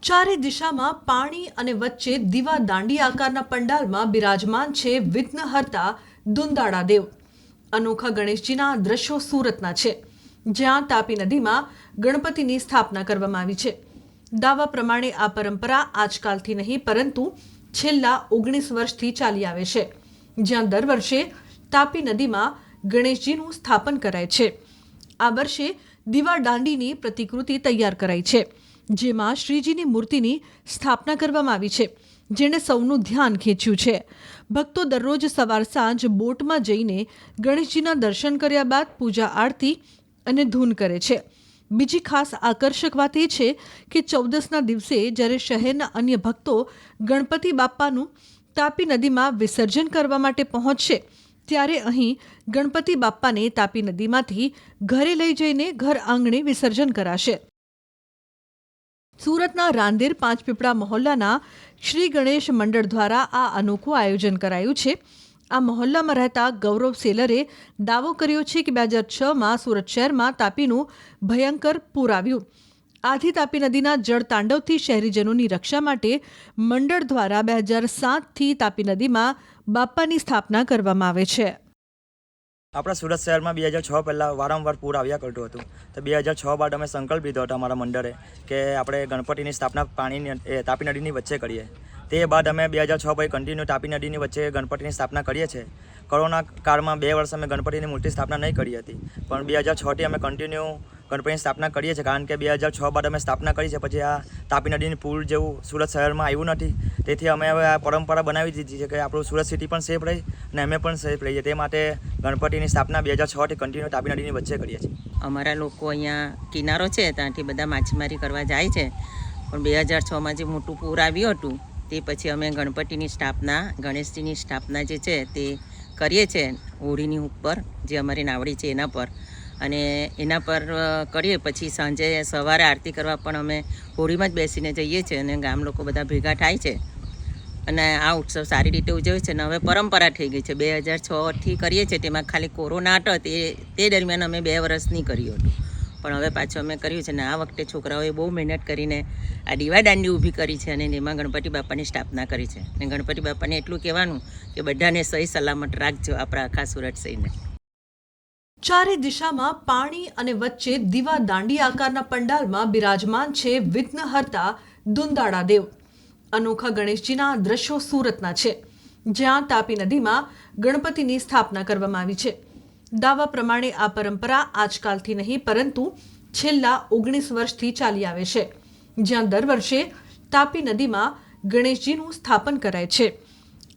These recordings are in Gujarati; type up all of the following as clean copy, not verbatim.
ચારે દિશામાં પાણી અને વચ્ચે દીવા દાંડી આકારના પંડાલમાં બિરાજમાન છે વિઘ્નહર્તા દુંદાળા દેવ। અનોખા ગણેશજીના આ દ્રશ્યો સુરતના છે, જ્યાં તાપી નદીમાં ગણપતિની સ્થાપના કરવામાં આવી છે। દાવા પ્રમાણે આ પરંપરા આજકાલથી નહીં પરંતુ છેલ્લા 19 વર્ષથી ચાલી આવે છે, જ્યાં દર વર્ષે તાપી નદીમાં ગણેશજીનું સ્થાપન કરાય છે। આ વર્ષે દીવા દાંડીની પ્રતિકૃતિ તૈયાર કરાઈ છે, જેમાં શ્રીજીની મૂર્તિની સ્થાપના કરવામાં આવી છે, જેણે સૌનું ધ્યાન ખેંચ્યું છે। ભક્તો દરરોજ સવાર સાંજ બોટમાં જઈને ગણેશજીના દર્શન કર્યા બાદ પૂજા આરતી અને ધૂન કરે છે। બીજી ખાસ આકર્ષક વાત એ છે કે 14ના દિવસે જ્યારે શહેરના અન્ય ભક્તો ગણપતિ બાપ્પાનું તાપી નદીમાં વિસર્જન કરવા માટે પહોંચશે, ત્યારે અહીં ગણપતિ બાપ્પાને તાપી નદીમાંથી ઘરે લઈ જઈને ઘર આંગણે વિસર્જન કરાશે। સુરતના રાંદેર પાંચપીપળા મહોલ્લાના શ્રી ગણેશ મંડળ દ્વારા આ અનોખું આયોજન કરાયું છે। આ મહોલ્લામાં રહેતા ગૌરવ સેલરે દાવો કર્યો છે કે 2006માં સુરત શહેરમાં તાપીનું ભયંકર પૂર આવ્યું। આથી તાપી નદીના જળતાંડવથી શહેરીજનોની રક્ષા માટે મંડળ દ્વારા 2007થી તાપી નદીમાં બાપ્પાની સ્થાપના કરવામાં આવે છે। આપણા સુરત શહેરમાં 2006 પહેલાં વારંવાર પૂર આવ્યા કરતું હતું, તો 2006 બાદ અમે સંકલ્પ લીધો હતો અમારા મંડળે કે આપણે ગણપતિની સ્થાપના તાપી નદીની વચ્ચે કરીએ। તે બાદ અમે 2006 પછી કન્ટિન્યુ તાપી નદીની વચ્ચે ગણપતિની સ્થાપના કરીએ છીએ। કોરોના કાળમાં 2 વર્ષ અમે ગણપતિની મૂર્તિ સ્થાપના નહીં કરી હતી, પણ 2006થી અમે કન્ટિન્યુ ગણપતિની સ્થાપના કરીએ છીએ, કારણ કે 2006 બાદ અમે સ્થાપના કરી છે, પછી આ તાપી નદીની પુલ જેવું સુરત શહેરમાં આવ્યું નથી। તેથી અમે હવે આ પરંપરા બનાવી દીધી છે કે આપણું સુરત સિટી પણ સેફ રહે અને અમે પણ સેફ રહીએ। તે માટે ગણપતિની સ્થાપના 2006થી કન્ટિન્યુ તાપી નદીની વચ્ચે કરીએ છીએ। અમારા લોકો અહીંયા કિનારો છે, ત્યાંથી બધા માછીમારી કરવા જાય છે, પણ 2006માં જે મોટું પૂર આવ્યું હતું તે પછી અમે ગણપતિની સ્થાપના, ગણેશજીની સ્થાપના જે છે તે કરીએ છીએ હોળીની ઉપર, જે અમારી નાવડી છે એના પર, અને એના પર કરીએ પછી સાંજે સવારે આરતી કરવા પણ અમે હોળીમાં જ બેસીને જઈએ છીએ અને ગામ લોકો બધા ભેગા થાય છે અને આ ઉત્સવ સારી રીતે ઉજવે છે। અને હવે પરંપરા થઈ ગઈ છે। 2006થી કરીએ છીએ, તેમાં ખાલી કોરોના હતો તે દરમિયાન અમે 2 વર્ષ નહીં કર્યું હતું, પણ હવે પાછું અમે કર્યું છે। અને આ વખતે છોકરાઓએ બહુ મહેનત કરીને આ દીવા દાંડી ઊભી કરી છે અને એમાં ગણપતિ બાપાની સ્થાપના કરી છે। અને ગણપતિ બાપાને એટલું કહેવાનું કે બધાને સહી સલામત રાખજો આપણા આખા સુરત શહેરને। ચારે દિશામાં પાણી અને વચ્ચે દીવા દાંડી આકારના પંડાલમાં બિરાજમાન છે વિઘ્નહર્તા દુંદાળા દેવ। અનોખા ગણેશજીના આ દ્રશ્યો સુરતના છે, જ્યાં તાપી નદીમાં ગણપતિની સ્થાપના કરવામાં આવી છે। દાવા પ્રમાણે આ પરંપરા આજકાલથી નહીં પરંતુ છેલ્લા 19 વર્ષથી ચાલી આવે છે, જ્યાં દર વર્ષે તાપી નદીમાં ગણેશજીનું સ્થાપન કરાય છે।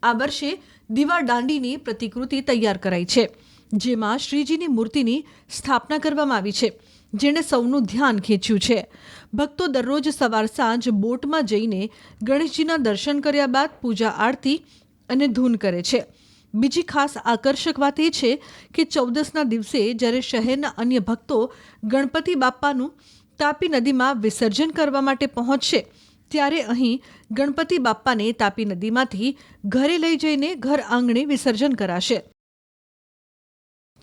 આ વર્ષે દીવા દાંડીની પ્રતિકૃતિ તૈયાર કરાઈ છે, જેમાં શ્રીજીની મૂર્તિની સ્થાપના કરવામાં આવી છે, જેણે સૌનું ધ્યાન ખેંચ્યું છે। ભક્તો દરરોજ સવાર સાંજ બોટમાં જઈને ગણેશજીના દર્શન કર્યા બાદ પૂજા આરતી અને ધૂન કરે છે। બીજી ખાસ આકર્ષક વાત એ છે કે 14ના દિવસે જ્યારે શહેરના અન્ય ભક્તો ગણપતિ બાપ્પાનું તાપી નદીમાં વિસર્જન કરવા માટે પહોંચશે, ત્યારે અહીં ગણપતિ બાપ્પાને તાપી નદીમાંથી ઘરે લઈ જઈને ઘર આંગણે વિસર્જન કરાશે।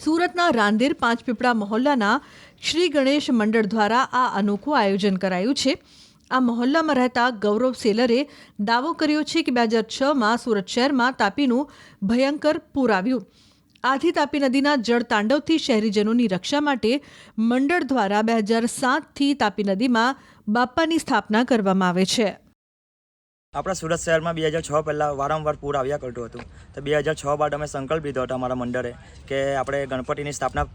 સુરતના રાંદેર પાંચપીપળા મહોલ્લાના શ્રી ગણેશ મંડળ દ્વારા આ અનોખું આયોજન કરાયું છે। આ મહોલ્લામાં રહેતા ગૌરવ સેલરે દાવો કર્યો છે કે 2006માં સુરત શહેરમાં તાપીનું ભયંકર પૂર આવ્યું। આથી તાપી નદીના જળતાંડવથી શહેરીજનોની રક્ષા માટે મંડળ દ્વારા 2007થી તાપી નદીમાં બાપ્પાની સ્થાપના કરવામાં આવે છે। આપણા સુરત શહેરમાં 2006 પહેલાં વારંવાર પૂર આવ્યા કરતું હતું, તો 2006 બાદ અમે સંકલ્પ લીધો હતો અમારા મંડળે કે આપણે ગણપતિની સ્થાપના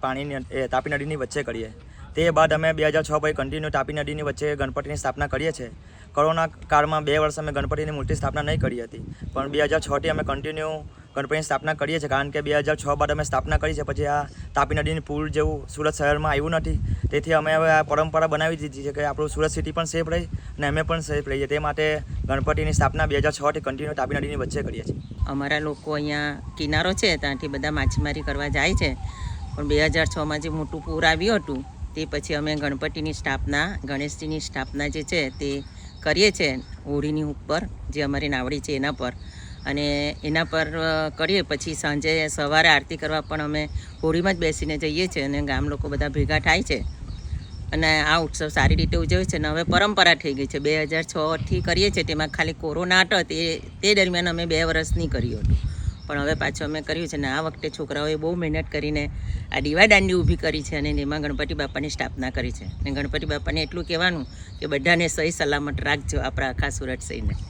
તાપી નદીની વચ્ચે કરીએ। તે બાદ અમે 2006 પછી કન્ટિન્યુ તાપી નદીની વચ્ચે ગણપતિની સ્થાપના કરીએ છીએ। કોરોના કાળમાં 2 વર્ષ અમે ગણપતિની મૂર્તિ સ્થાપના નહીં કરી હતી, પણ 2006થી અમે કન્ટિન્યુ ગણપતિની સ્થાપના કરીએ છીએ, કારણ કે 2006 બાદ અમે સ્થાપના કરી છે, પછી આ તાપી નદીની પુલ જેવું સુરત શહેરમાં આવ્યું નથી। તેથી અમે હવે આ પરંપરા બનાવી દીધી છે કે આપણું સુરત સિટી પણ સેફ રહે અને અમે પણ સેફ રહીએ। તે માટે ગણપતિની સ્થાપના 2006થી કન્ટિન્યુ તાપી નદીની વચ્ચે કરીએ છીએ। અમારા લોકો અહીંયા કિનારો છે, ત્યાંથી બધા માછીમારી કરવા જાય છે, પણ 2006માં જે મોટું પૂર આવ્યું હતું તે પછી અમે ગણપતિની સ્થાપના, ગણેશજીની સ્થાપના જે છે તે કરીએ છીએ હોળીની ઉપર, જે અમારી નાવડી છે એના પર, અને એના પર કરીએ પછી સાંજે સવારે આરતી કરવા પણ અમે હોળીમાં જ બેસીને જઈએ છીએ અને ગામ લોકો બધા ભેગા થાય છે અને આ ઉત્સવ સારી રીતે ઉજવે છે અને હવે પરંપરા થઈ ગઈ છે. 2006થી કરીએ છીએ, તેમાં ખાલી કોરોના હતો તે દરમિયાન અમે 2 વર્ષ નહીં કર્યું હતું, પણ હવે પાછું અમે કર્યું છે. અને આ વખતે છોકરાઓએ બહુ મહેનત કરીને આ દીવાદાંડી ઊભી કરી છે અને એમાં ગણપતિ બાપાની સ્થાપના કરી છે. અને ગણપતિ બાપાને એટલું કહેવાનું કે બધાને સહી સલામત રાખજો આપણા આખા સુરત શહેરને.